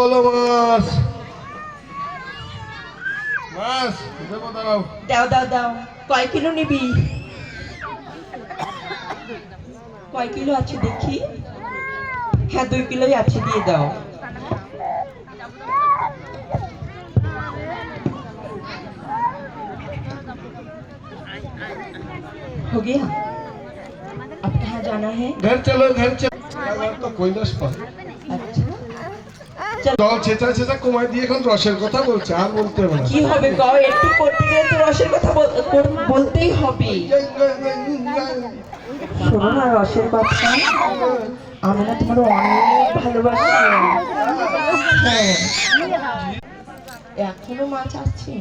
বলো মাছ মাছ দেবো, দাঁড়াও। দাও দাও দাও। কয় কিলো নিবি? কয় কিলো আছে দেখি? হ্যাঁ 2 কিলোই আছে, দিয়ে দাও। हो गया? अब कहाँ जाना है? घर चलो, घर चलो। तो কৈলাস পার। अच्छा জল ছেঁচা ছেঁচা কমাই দিয়ে এখন রসের কথা বলছে, আর বলতে হবে না। কি হবে গাও, একটু করতে গেলে তো রসের কথা বলতেই হবে। শোনো না রসের বাচ্চা, আমি না তোমার অনেক ভালোবাসি। হ্যাঁ এখনো মাছ আছে?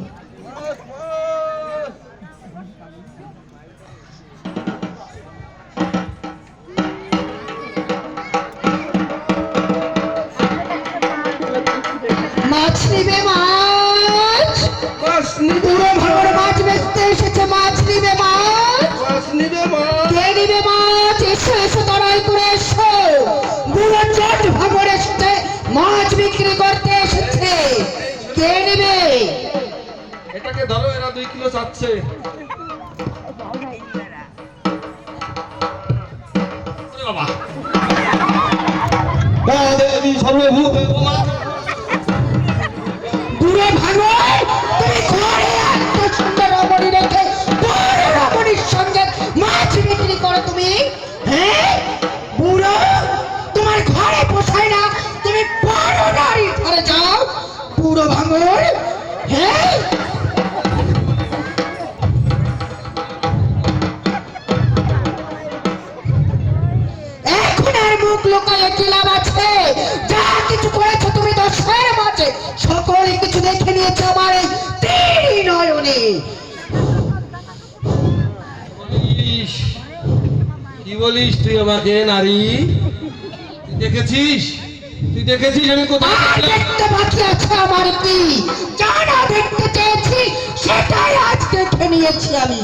মাছ নিবে, মাছ মাছ নিবে, পুরো ভাঙর মাছ বেচতে এসেছে। মাছ নিবে, মাছ মাছ নিবে, মাছ। কে নিবে মাছ? এসো এসো, লড়াই করে এসো। পুরো চট ভাঙর এসেছে, মাছ বিক্রি করতে এসেছে। কে নিবে? এটাকে ধরো, এরা 2 কিলো চাচ্ছে। বাবা দেবী সর্বভূত পুরো ভাঙর, তুমি ঘরে এত সুন্দর রমণী রেখে বড় রমণীর সঙ্গে মাছ বিক্রি করো তুমি? হ্যাঁ বুড়ো, তোমার ঘরে পোষায় না, তুমি বড় নারীর ঘরে যাও। পুরো ভাঙর, হ্যাঁ এখন আর মুখ লোকালে কি লাভ আছে? যা কিছু করেছো তুমি দশের মাঝে সকলে কিছু দেখে নিয়েছে আমার এই তিন নয়নে। কি বলিস তুই আমাকে নারী? তুই দেখেছিস, তুই দেখেছিস আমি কোথায় আর দেখতে বাকি আছে আমার কি? যা না দেখতে চেয়েছি সেটাই আজ দেখে নিয়েছি আমি।